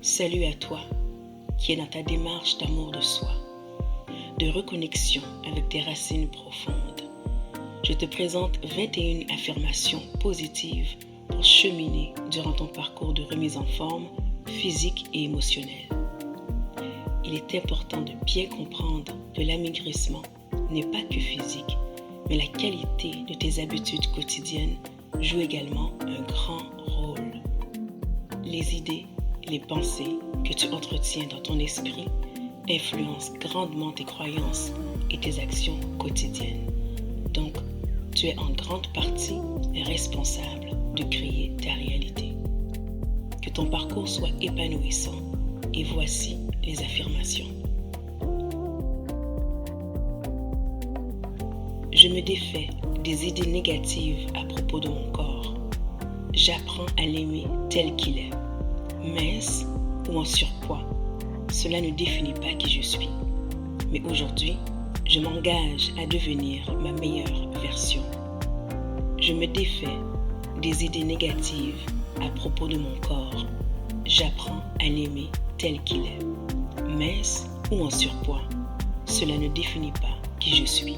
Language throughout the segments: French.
Salut à toi qui es dans ta démarche d'amour de soi, de reconnexion avec tes racines profondes. Je te présente 21 affirmations positives pour cheminer durant ton parcours de remise en forme physique et émotionnelle. Il est important de bien comprendre que l'amaigrissement n'est pas que physique, mais la qualité de tes habitudes quotidiennes joue également un grand rôle. Les idées et les pensées que tu entretiens dans ton esprit influencent grandement tes croyances et tes actions quotidiennes. Donc, tu es en grande partie responsable de créer ta réalité. Que ton parcours soit épanouissant et voici les affirmations. Je me défais des idées négatives à propos de mon corps. J'apprends à l'aimer tel qu'il est. Mince ou en surpoids, cela ne définit pas qui je suis. Mais aujourd'hui, je m'engage à devenir ma meilleure version. Je me défais des idées négatives à propos de mon corps. J'apprends à l'aimer tel qu'il est. Mince ou en surpoids, cela ne définit pas qui je suis.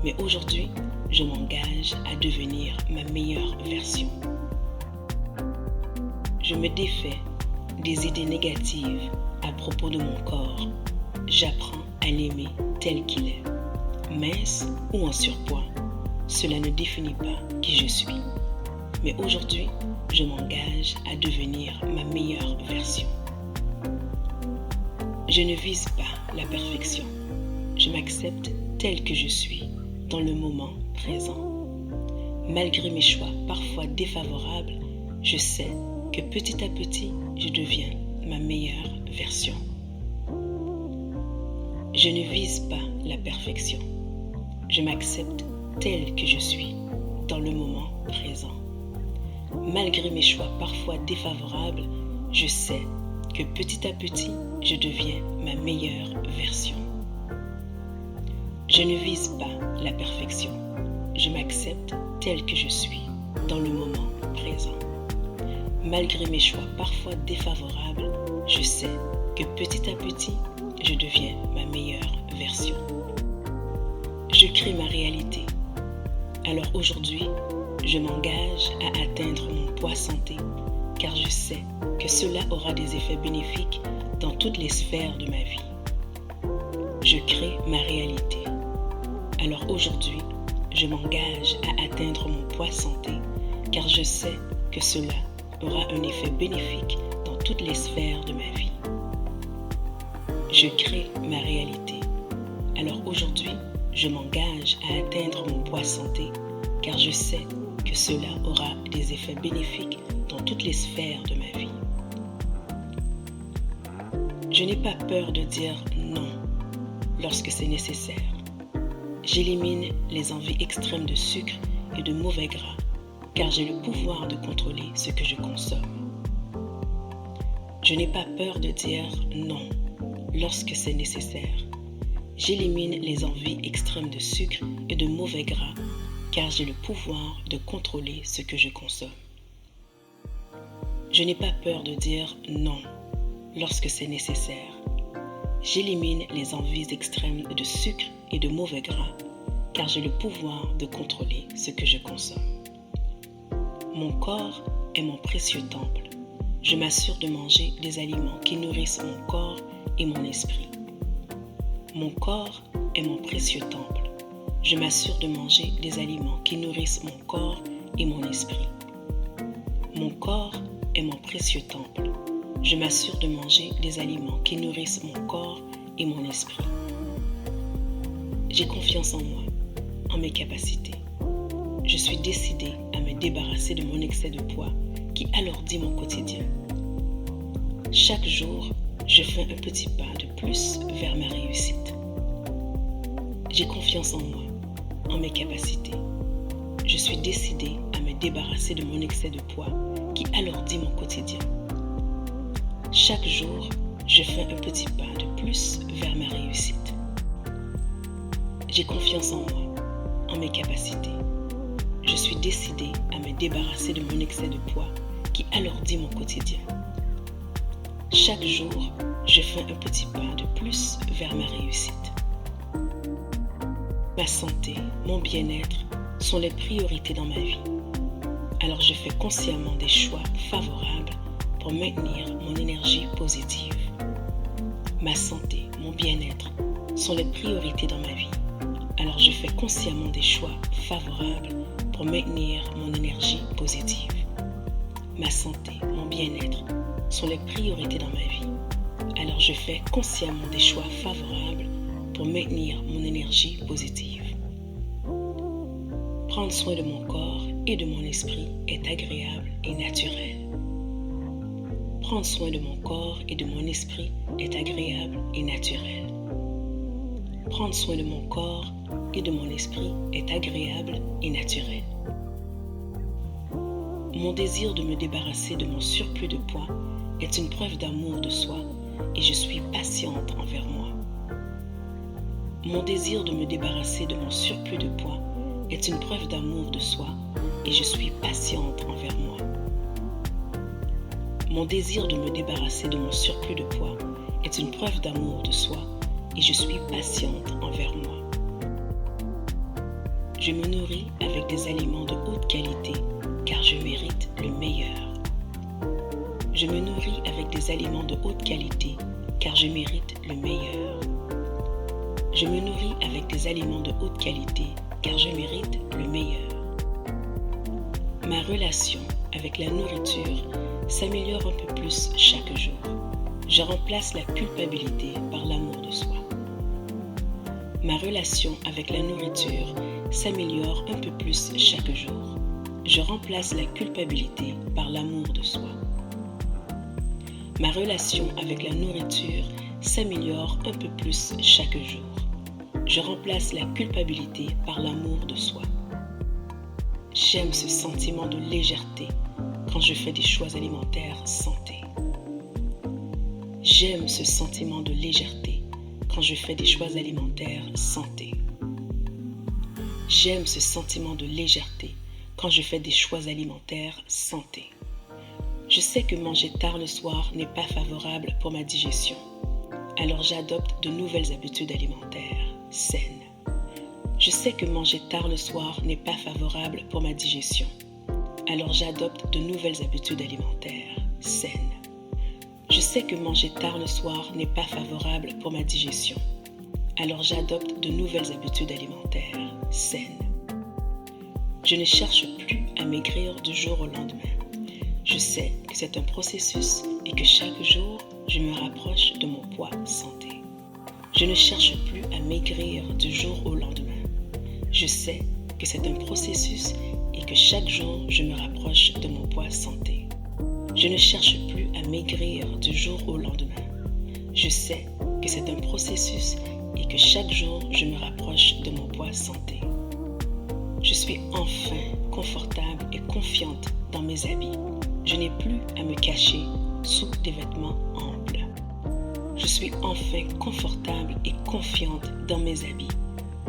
Mais aujourd'hui, je m'engage à devenir ma meilleure version. Je me défais des idées négatives à propos de mon corps. J'apprends à l'aimer tel qu'il est. Mince ou en surpoids, cela ne définit pas qui je suis. Mais aujourd'hui, je m'engage à devenir ma meilleure version. Je ne vise pas la perfection. Je m'accepte tel que je suis dans le moment présent. Malgré mes choix parfois défavorables, je sais que petit à petit, je deviens ma meilleure version. Je ne vise pas la perfection. Je m'accepte tel que je suis dans le moment présent. Malgré mes choix parfois défavorables, je sais que petit à petit, je deviens ma meilleure version. Je ne vise pas la perfection. Je m'accepte tel que je suis dans le moment présent. Malgré mes choix parfois défavorables, je sais que petit à petit, je deviens ma meilleure version. Je crée ma réalité. Alors aujourd'hui, je m'engage à atteindre mon poids santé, car je sais que cela aura des effets bénéfiques dans toutes les sphères de ma vie. Je crée ma réalité. Alors aujourd'hui, je m'engage à atteindre mon poids santé, car je sais que cela aura un effet bénéfique dans toutes les sphères de ma vie. Je crée ma réalité. Alors aujourd'hui, je m'engage à atteindre mon poids santé, car je sais que cela aura des effets bénéfiques dans toutes les sphères de ma vie. Je n'ai pas peur de dire non lorsque c'est nécessaire. J'élimine les envies extrêmes de sucre et de mauvais gras, car j'ai le pouvoir de contrôler ce que je consomme. Je n'ai pas peur de dire non lorsque c'est nécessaire. J'élimine les envies extrêmes de sucre et de mauvais gras, car j'ai le pouvoir de contrôler ce que je consomme. Je n'ai pas peur de dire non lorsque c'est nécessaire. J'élimine les envies extrêmes de sucre et de mauvais gras, car j'ai le pouvoir de contrôler ce que je consomme. Mon corps est mon précieux temple. Je m'assure de manger des aliments qui nourrissent mon corps et mon esprit. Mon corps est mon précieux temple. Je m'assure de manger des aliments qui nourrissent mon corps et mon esprit. Mon corps est mon précieux temple. Je m'assure de manger des aliments qui nourrissent mon corps et mon esprit. J'ai confiance en moi, en mes capacités. Je suis décidée à me débarrasser de mon excès de poids qui alourdit mon quotidien. Chaque jour, je fais un petit pas de plus vers ma réussite. J'ai confiance en moi, en mes capacités. Je suis décidée à me débarrasser de mon excès de poids qui alourdit mon quotidien. Chaque jour, je fais un petit pas de plus vers ma réussite. J'ai confiance en moi, en mes capacités. Je suis décidée à me débarrasser de mon excès de poids qui alourdit mon quotidien. Chaque jour, je fais un petit pas de plus vers ma réussite. Ma santé, mon bien-être sont les priorités dans ma vie. Alors je fais consciemment des choix favorables pour maintenir mon énergie positive. Ma santé, mon bien-être sont les priorités dans ma vie. Alors je fais consciemment des choix favorables pour maintenir mon énergie positive. Ma santé, mon bien-être sont les priorités dans ma vie. Alors je fais consciemment des choix favorables pour maintenir mon énergie positive. Prendre soin de mon corps et de mon esprit est agréable et naturel. Prendre soin de mon corps et de mon esprit est agréable et naturel. Prendre soin de mon corps et de mon esprit est agréable et naturel. Mon désir de me débarrasser de mon surplus de poids est une preuve d'amour de soi et je suis patiente envers moi. Mon désir de me débarrasser de mon surplus de poids est une preuve d'amour de soi et je suis patiente envers moi. Mon désir de me débarrasser de mon surplus de poids est une preuve d'amour de soi et je suis patiente envers moi. Je me nourris avec des aliments de haute qualité car je mérite le meilleur. Je me nourris avec des aliments de haute qualité car je mérite le meilleur. Je me nourris avec des aliments de haute qualité car je mérite le meilleur. Ma relation avec la nourriture s'améliore un peu plus chaque jour. Je remplace la culpabilité par l'amour de soi. Ma relation avec la nourriture s'améliore un peu plus chaque jour. Je remplace la culpabilité par l'amour de soi. Ma relation avec la nourriture s'améliore un peu plus chaque jour. Je remplace la culpabilité par l'amour de soi. J'aime ce sentiment de légèreté quand je fais des choix alimentaires santé. J'aime ce sentiment de légèreté quand je fais des choix alimentaires santé. J'aime ce sentiment de légèreté quand je fais des choix alimentaires santé. Je sais que manger tard le soir n'est pas favorable pour ma digestion. Alors j'adopte de nouvelles habitudes alimentaires saines. Je sais que manger tard le soir n'est pas favorable pour ma digestion. Alors j'adopte de nouvelles habitudes alimentaires saines. Je sais que manger tard le soir n'est pas favorable pour ma digestion. Alors j'adopte de nouvelles habitudes alimentaires saines. Je ne cherche plus à maigrir du jour au lendemain. Je sais que c'est un processus et que chaque jour, je me rapproche de mon poids santé. Je ne cherche plus à maigrir du jour au lendemain. Je sais que c'est un processus et que chaque jour, je me rapproche de mon poids santé. Je ne cherche plus à maigrir du jour au lendemain. Je sais que c'est un processus et que chaque jour, je me rapproche de mon poids santé. Je suis enfin confortable et confiante dans mes habits. Je n'ai plus à me cacher sous des vêtements amples. Je suis enfin confortable et confiante dans mes habits.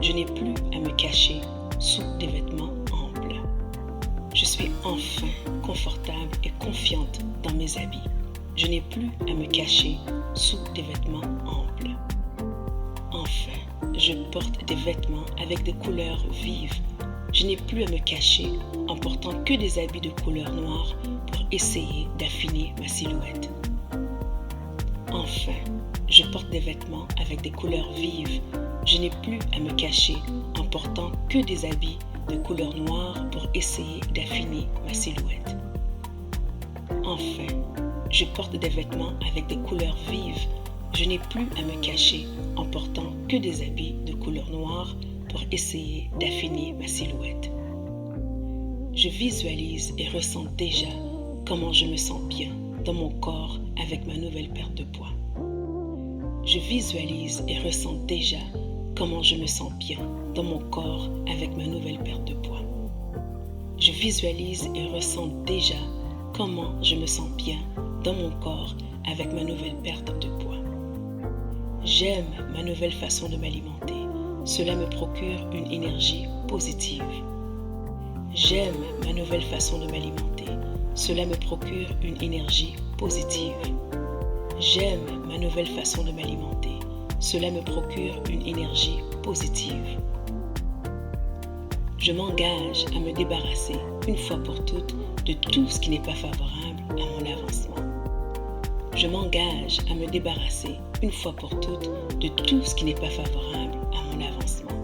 Je n'ai plus à me cacher sous des vêtements amples. Je suis enfin confortable et confiante dans mes habits. Je n'ai plus à me cacher sous des vêtements amples. Enfin, je porte des vêtements avec des couleurs vives. Je n'ai plus à me cacher en portant que des habits de couleur noire pour essayer d'affiner ma silhouette. Enfin, je porte des vêtements avec des couleurs vives. Je n'ai plus à me cacher en portant que des habits de couleur noire pour essayer d'affiner ma silhouette. Enfin, je porte des vêtements avec des couleurs vives. Je n'ai plus à me cacher en portant que des habits de couleur noire pour essayer d'affiner ma silhouette. Je visualise et ressens déjà comment je me sens bien dans mon corps avec ma nouvelle perte de poids. Je visualise et ressens déjà comment je me sens bien dans mon corps avec ma nouvelle perte de poids. Je visualise et ressens déjà comment je me sens bien dans mon corps avec ma nouvelle perte de poids. J'aime ma nouvelle façon de m'alimenter. Cela me procure une énergie positive. J'aime ma nouvelle façon de m'alimenter. Cela me procure une énergie positive. J'aime ma nouvelle façon de m'alimenter. Cela me procure une énergie positive. Je m'engage à me débarrasser une fois pour toutes de tout ce qui n'est pas favorable à mon avancement. Je m'engage à me débarrasser une fois pour toutes de tout ce qui n'est pas favorable à mon avancement.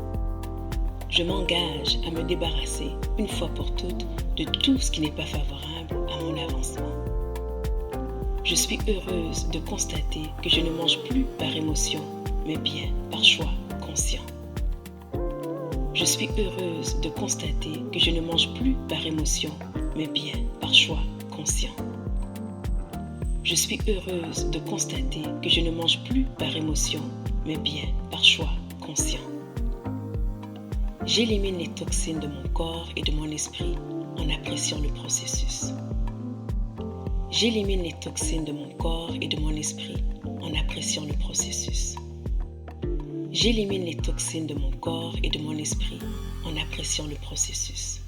Je m'engage à me débarrasser une fois pour toutes de tout ce qui n'est pas favorable à mon avancement. Je suis heureuse de constater que je ne mange plus par émotion, mais bien par choix conscient. Je suis heureuse de constater que je ne mange plus par émotion, mais bien par choix conscient. Je suis heureuse de constater que je ne mange plus par émotion, mais bien par choix conscient. J'élimine les toxines de mon corps et de mon esprit en appréciant le processus. J'élimine les toxines de mon corps et de mon esprit en appréciant le processus. J'élimine les toxines de mon corps et de mon esprit en appréciant le processus.